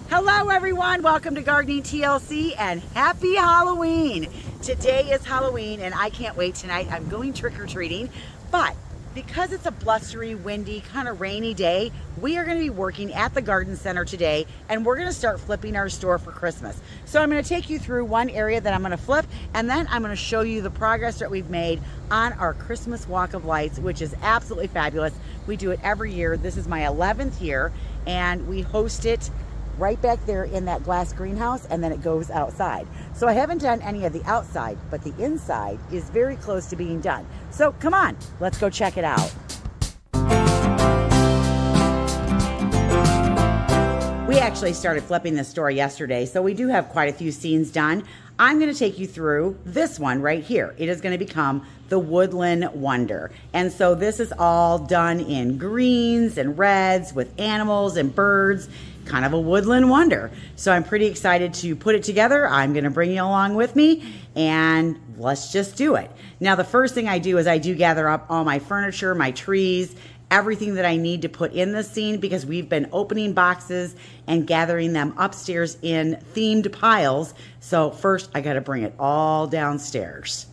Hello everyone, welcome to Gardening TLC and happy Halloween. Today is Halloween and I can't wait. Tonight I'm going trick-or-treating, but because it's a blustery, windy, kind of rainy day, we are going to be working at the garden center today and we're going to start flipping our store for Christmas. So I'm going to take you through one area that I'm going to flip, and then I'm going to show you the progress that we've made on our Christmas Walk of Lights, which is absolutely fabulous. We do it every year. This is my 11th year and we host it right back there in that glass greenhouse, and then it goes outside. So I haven't done any of the outside, but the inside is very close to being done. So come on, let's go check it out. We actually started flipping this store yesterday, so we do have quite a few scenes done. I'm going to take you through this one right here. It is going to become the Woodland Wonder. And so this is all done in greens and reds with animals and birds, kind of a woodland wonder. So I'm pretty excited to put it together. I'm going to bring you along with me and let's just do it. Now, the first thing I do is I do gather up all my furniture, my trees, everything that I need to put in this scene, because we've been opening boxes and gathering them upstairs in themed piles. So first I got to bring it all downstairs.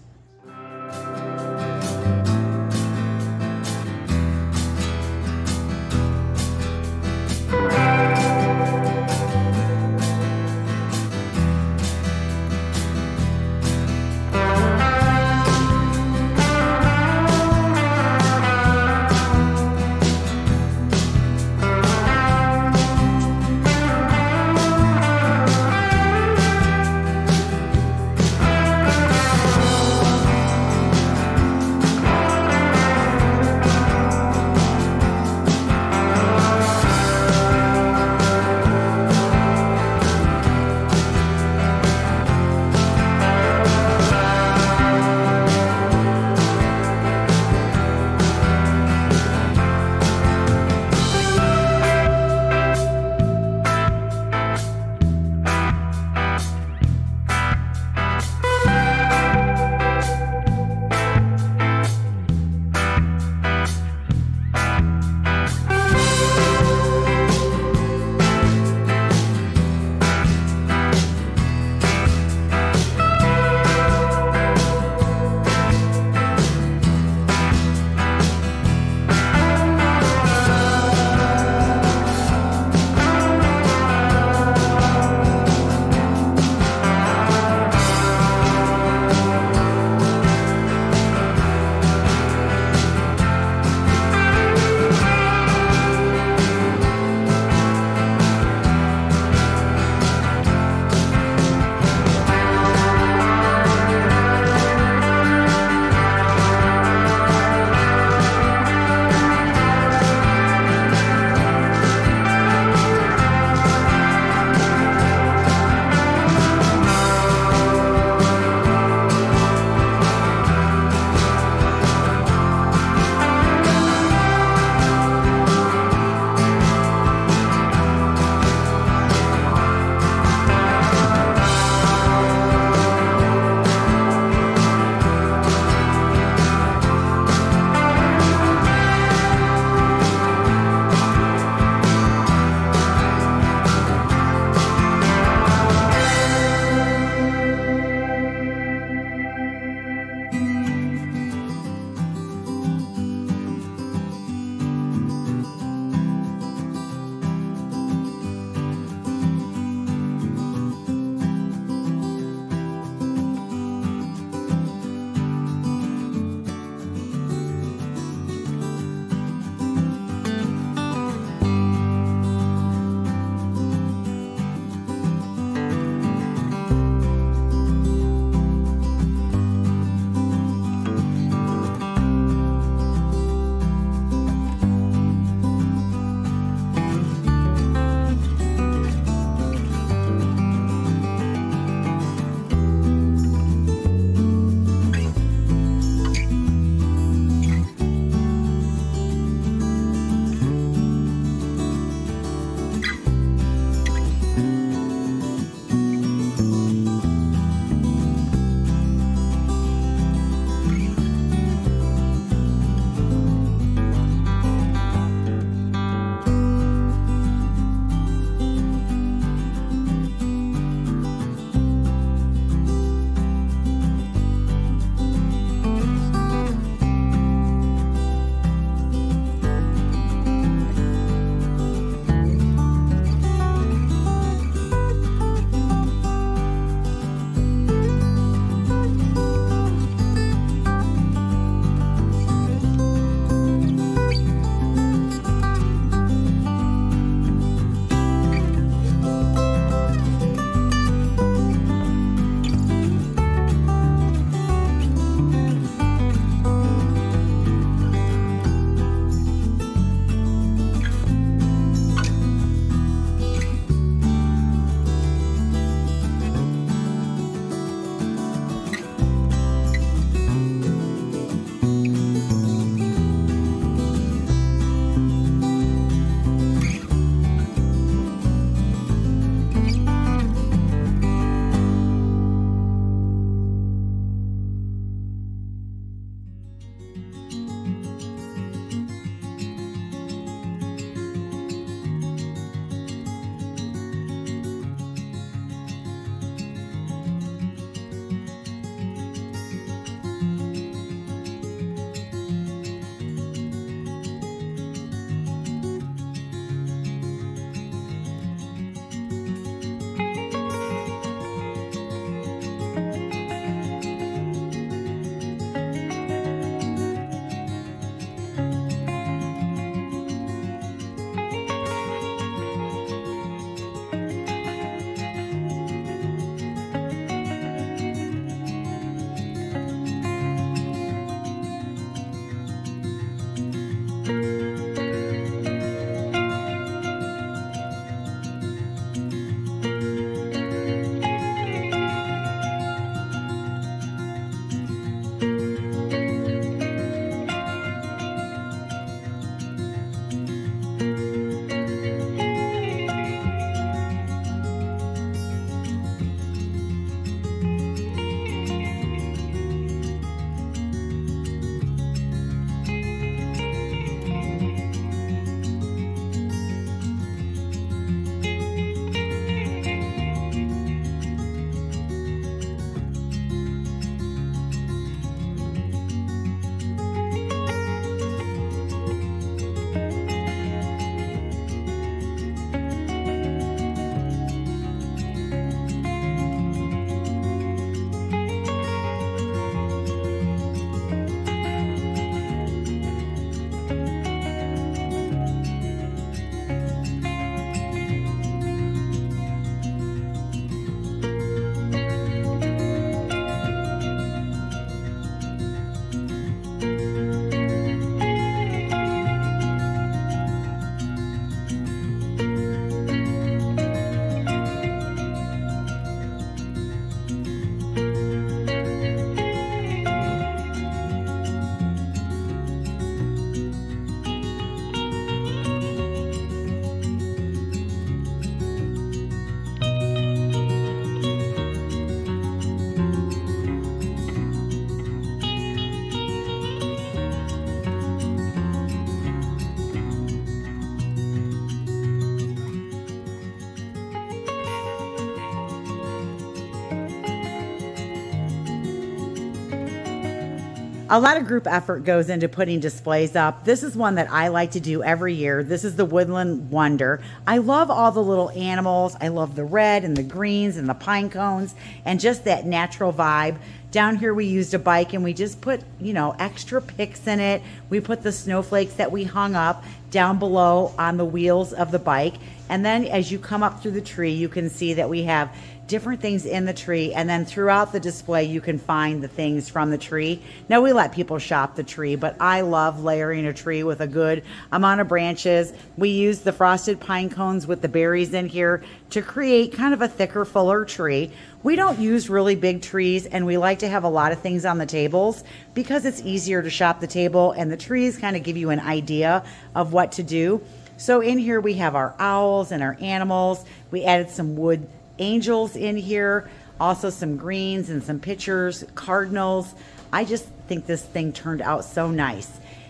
A lot of group effort goes into putting displays up. This is one that I like to do every year. This is the Woodland Wonder. I love all the little animals. I love the red and the greens and the pine cones and just that natural vibe. Down here we used a bike and we just put, you know, extra picks in it. We put the snowflakes that we hung up down below on the wheels of the bike. And then as you come up through the tree, you can see that we have different things in the tree, and then throughout the display you can find the things from the tree. Now we let people shop the tree, but I love layering a tree with a good amount of branches. We use the frosted pine cones with the berries in here to create kind of a thicker, fuller tree. We don't use really big trees, and we like to have a lot of things on the tables because it's easier to shop the table, and the trees kind of give you an idea of what to do. So in here we have our owls and our animals. We added some wood angels in here, also some greens and some pictures, cardinals. I just think this thing turned out so nice.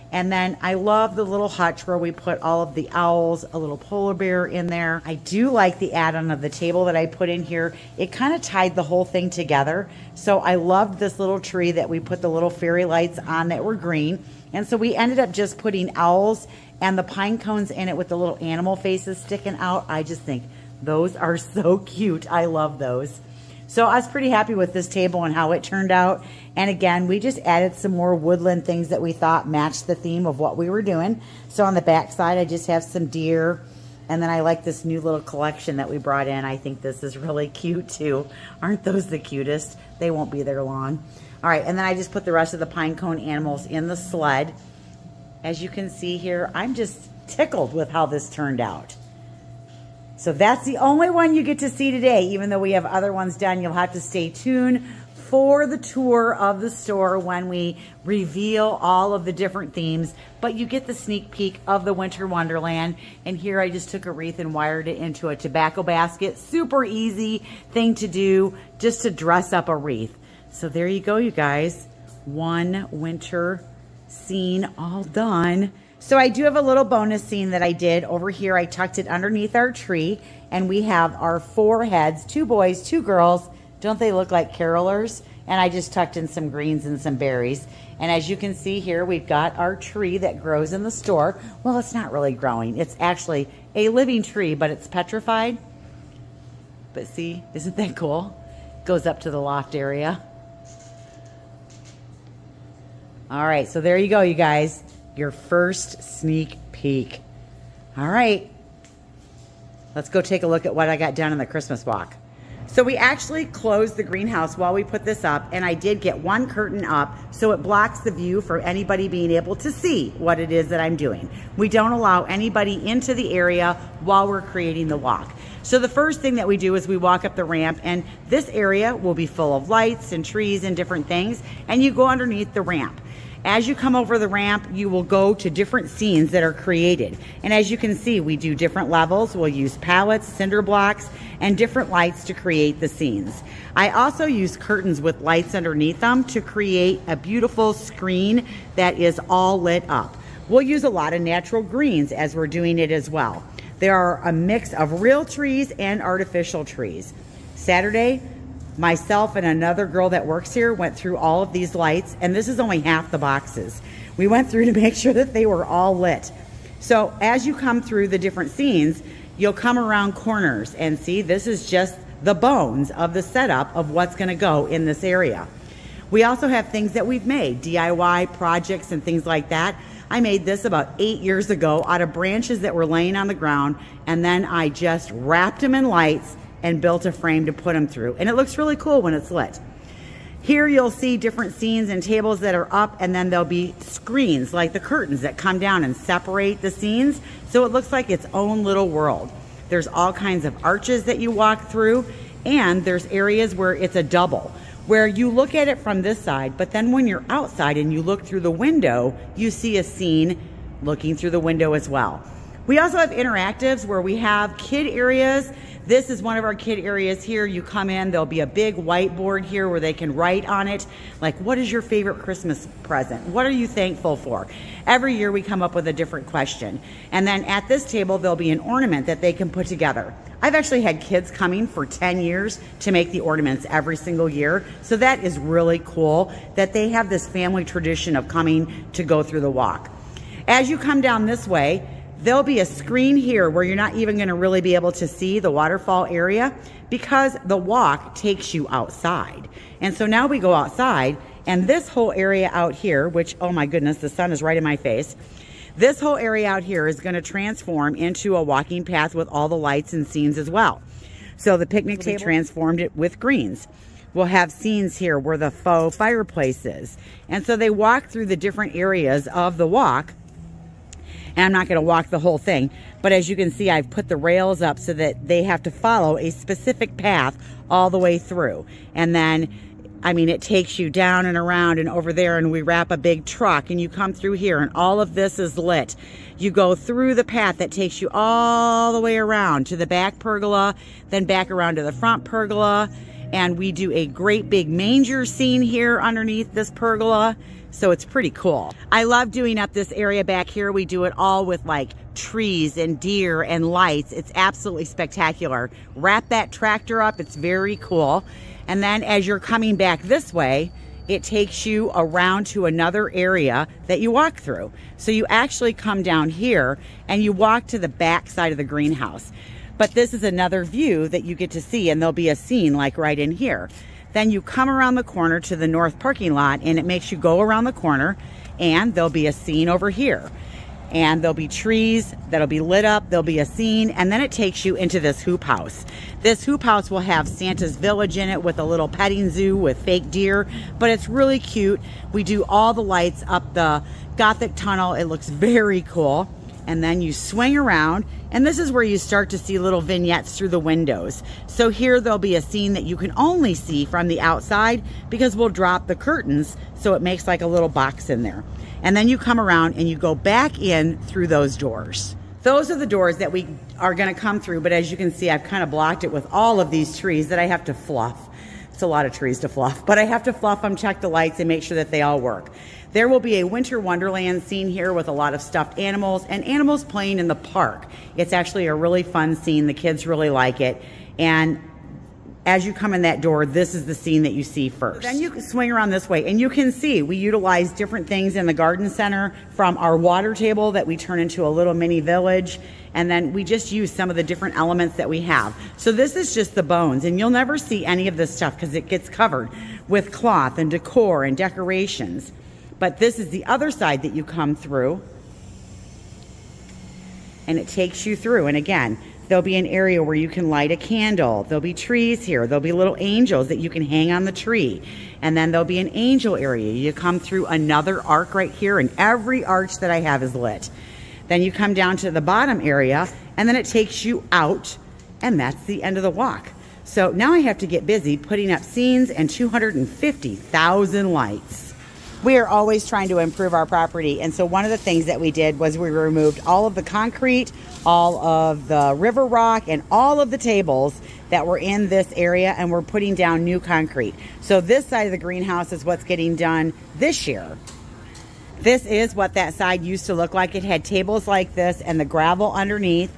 And then I love the little hutch where we put all of the owls, a little polar bear in there. I do like the add-on of the table that I put in here. It kind of tied the whole thing together. So I loved this little tree that we put the little fairy lights on that were green. And so we ended up just putting owls and the pine cones in it with the little animal faces sticking out. I just think those are so cute. I love those. So I was pretty happy with this table and how it turned out. And again, we just added some more woodland things that we thought matched the theme of what we were doing. So on the back side, I just have some deer. And then I like this new little collection that we brought in. I think this is really cute too. Aren't those the cutest? They won't be there long. All right, and then I just put the rest of the pine cone animals in the sled. As you can see here, I'm just tickled with how this turned out. So that's the only one you get to see today. Even though we have other ones done, you'll have to stay tuned for the tour of the store when we reveal all of the different themes. But you get the sneak peek of the Winter Wonderland. And here I just took a wreath and wired it into a tobacco basket. Super easy thing to do just to dress up a wreath. So there you go, you guys. One winter scene all done. So I do have a little bonus scene that I did over here. I tucked it underneath our tree, and we have our 4 heads, 2 boys, 2 girls. Don't they look like carolers? And I just tucked in some greens and some berries. And as you can see here, we've got our tree that grows in the store. Well, it's not really growing. It's actually a living tree, but it's petrified. But see, isn't that cool? Goes up to the loft area. All right, so there you go, you guys. Your first sneak peek. All right, let's go take a look at what I got done in the Christmas walk. So we actually closed the greenhouse while we put this up, and I did get one curtain up so it blocks the view for anybody being able to see what it is that I'm doing. We don't allow anybody into the area while we're creating the walk. So the first thing that we do is we walk up the ramp, and this area will be full of lights and trees and different things, and you go underneath the ramp. As you come over the ramp, you will go to different scenes that are created. And as you can see, we do different levels. We'll use pallets, cinder blocks, and different lights to create the scenes. I also use curtains with lights underneath them to create a beautiful screen that is all lit up. We'll use a lot of natural greens as we're doing it as well. There are a mix of real trees and artificial trees. Saturday, myself and another girl that works here went through all of these lights, and this is only half the boxes. We went through to make sure that they were all lit. So as you come through the different scenes, you'll come around corners and see this is just the bones of the setup of what's gonna go in this area. We also have things that we've made, DIY projects and things like that. I made this about 8 years ago out of branches that were laying on the ground, and then I just wrapped them in lights and built a frame to put them through. And it looks really cool when it's lit. Here you'll see different scenes and tables that are up, and then there'll be screens like the curtains that come down and separate the scenes. So it looks like its own little world. There's all kinds of arches that you walk through, and there's areas where it's a double, where you look at it from this side, but then when you're outside and you look through the window, you see a scene looking through the window as well. We also have interactives where we have kid areas. This is one of our kid areas here. You come in, there'll be a big whiteboard here where they can write on it, like, what is your favorite Christmas present? What are you thankful for? Every year we come up with a different question. And then at this table, there'll be an ornament that they can put together. I've actually had kids coming for 10 years to make the ornaments every single year. So that is really cool that they have this family tradition of coming to go through the walk. As you come down this way, there'll be a screen here where you're not even going to really be able to see the waterfall area because the walk takes you outside. And so now we go outside, and this whole area out here, which, oh my goodness, the sun is right in my face. This whole area out here is going to transform into a walking path with all the lights and scenes as well. So the picnic table, transformed it with greens. We'll have scenes here where the faux fireplace is. And so they walk through the different areas of the walk. And I'm not going to walk the whole thing, but as you can see, I've put the rails up so that they have to follow a specific path all the way through. And then, I mean, it takes you down and around and over there, and we wrap a big truck, and you come through here, and all of this is lit. You go through the path that takes you all the way around to the back pergola, then back around to the front pergola, and we do a great big manger scene here underneath this pergola. So it's pretty cool. I love doing up this area back here. We do it all with like trees and deer and lights. It's absolutely spectacular. Wrap that tractor up. It's very cool. And then as you're coming back this way, it takes you around to another area that you walk through. So you actually come down here and you walk to the back side of the greenhouse. But this is another view that you get to see, and there'll be a scene like right in here. Then you come around the corner to the north parking lot, and it makes you go around the corner, and there'll be a scene over here. And there'll be trees that'll be lit up, there'll be a scene, and then it takes you into this hoop house. This hoop house will have Santa's village in it with a little petting zoo with fake deer, but it's really cute. We do all the lights up the Gothic tunnel. It looks very cool. And then you swing around, and this is where you start to see little vignettes through the windows. So here there'll be a scene that you can only see from the outside because we'll drop the curtains so it makes like a little box in there. And then you come around and you go back in through those doors. Those are the doors that we are going to come through, but as you can see, I've kind of blocked it with all of these trees that I have to fluff. It's a lot of trees to fluff, but I have to fluff them, check the lights, and make sure that they all work. There will be a winter wonderland scene here with a lot of stuffed animals and animals playing in the park. It's actually a really fun scene. The kids really like it. And as you come in that door, this is the scene that you see first. Then you can swing around this way, and you can see we utilize different things in the garden center, from our water table that we turn into a little mini village, and then we just use some of the different elements that we have. So this is just the bones, and you'll never see any of this stuff because it gets covered with cloth and decor and decorations. But this is the other side that you come through, and it takes you through. And again, there'll be an area where you can light a candle. There'll be trees here. There'll be little angels that you can hang on the tree. And then there'll be an angel area. You come through another arc right here, and every arch that I have is lit. Then you come down to the bottom area, and then it takes you out, and that's the end of the walk. So now I have to get busy putting up scenes and 250,000 lights. We are always trying to improve our property, and so one of the things that we did was we removed all of the concrete, all of the river rock, and all of the tables that were in this area, and we're putting down new concrete. So this side of the greenhouse is what's getting done this year. This is what that side used to look like. It had tables like this and the gravel underneath,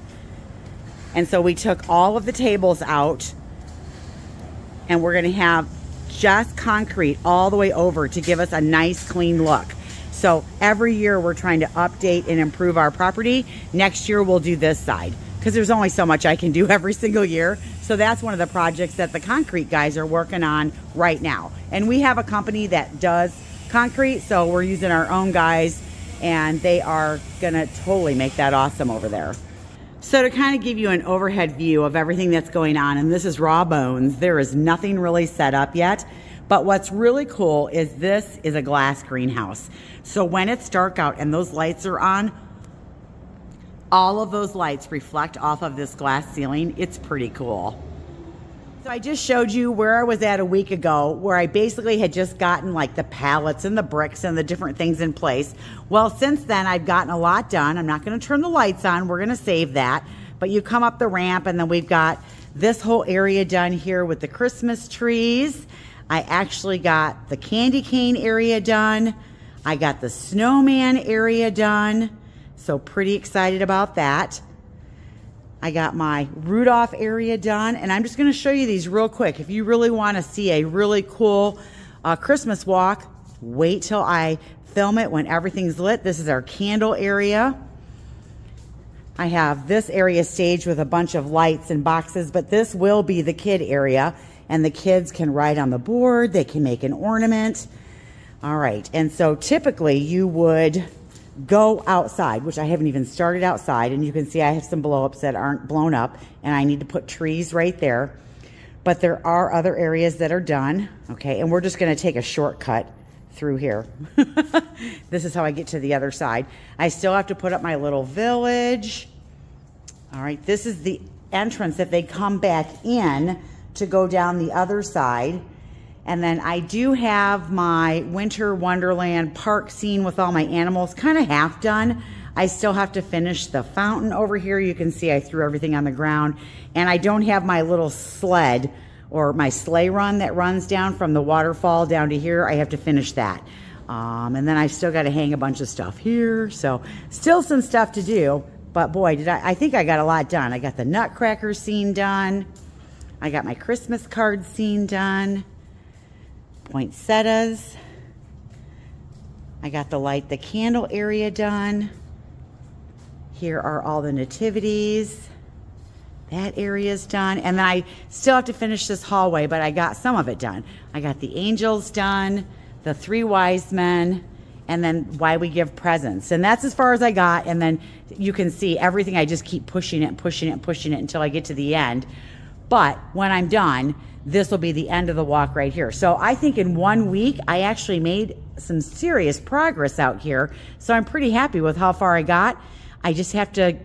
and so we took all of the tables out, and we're going to have just concrete all the way over to give us a nice clean look. So every year we're trying to update and improve our property. Next year we'll do this side because there's only so much I can do every single year. So that's one of the projects that the concrete guys are working on right now. And we have a company that does concrete, so we're using our own guys, and they are gonna totally make that awesome over there. So to kind of give you an overhead view of everything that's going on, and this is raw bones, there is nothing really set up yet, but what's really cool is this is a glass greenhouse. So when it's dark out and those lights are on, all of those lights reflect off of this glass ceiling. It's pretty cool. So I just showed you where I was at a week ago, where I basically had just gotten like the pallets and the bricks and the different things in place. Well, since then I've gotten a lot done. I'm not going to turn the lights on. We're going to save that. But you come up the ramp, and then we've got this whole area done here with the Christmas trees. I actually got the candy cane area done. I got the snowman area done. So pretty excited about that. I got my Rudolph area done, and I'm just going to show you these real quick. If you really want to see a really cool Christmas walk, wait till I film it when everything's lit. This is our candle area. I have this area staged with a bunch of lights and boxes, but this will be the kid area, and the kids can ride on the board. They can make an ornament. All right, and so typically you would go outside, which I haven't even started outside, and you can see I have some blow-ups that aren't blown up, and I need to put trees right there. But there are other areas that are done, okay, and we're just going to take a shortcut through here. This is how I get to the other side. I still have to put up my little village. All right, this is the entrance that they come back in to go down the other side. And then I do have my Winter Wonderland park scene with all my animals kind of half done. I still have to finish the fountain over here. You can see I threw everything on the ground. And I don't have my little sled or my sleigh run that runs down from the waterfall down to here. I have to finish that. And then I still got to hang a bunch of stuff here. So still some stuff to do. But boy, I think I got a lot done. I got the Nutcracker scene done. I got my Christmas card scene done. Poinsettias. I got the candle area done. Here are all the nativities. That area's done. And then I still have to finish this hallway, but I got some of it done. I got the angels done, the 3 wise men, and then why we give presents. And that's as far as I got. And then you can see everything. I just keep pushing it, pushing it, pushing it until I get to the end. But when I'm done, this will be the end of the walk right here. So I think in 1 week, I actually made some serious progress out here. So I'm pretty happy with how far I got. I just have to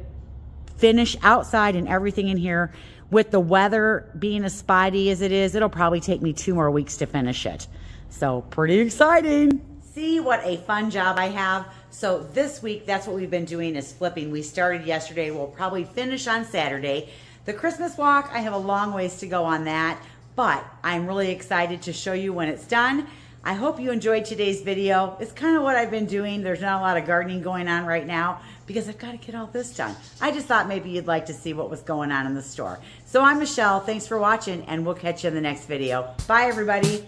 finish outside and everything in here. With the weather being as spotty as it is, it'll probably take me 2 more weeks to finish it. So pretty exciting. See what a fun job I have. So this week, that's what we've been doing is flipping. We started yesterday. We'll probably finish on Saturday. The Christmas walk, I have a long ways to go on that, but I'm really excited to show you when it's done. I hope you enjoyed today's video. It's kind of what I've been doing. There's not a lot of gardening going on right now because I've got to get all this done. I just thought maybe you'd like to see what was going on in the store. So I'm Michelle. Thanks for watching, and we'll catch you in the next video. Bye, everybody.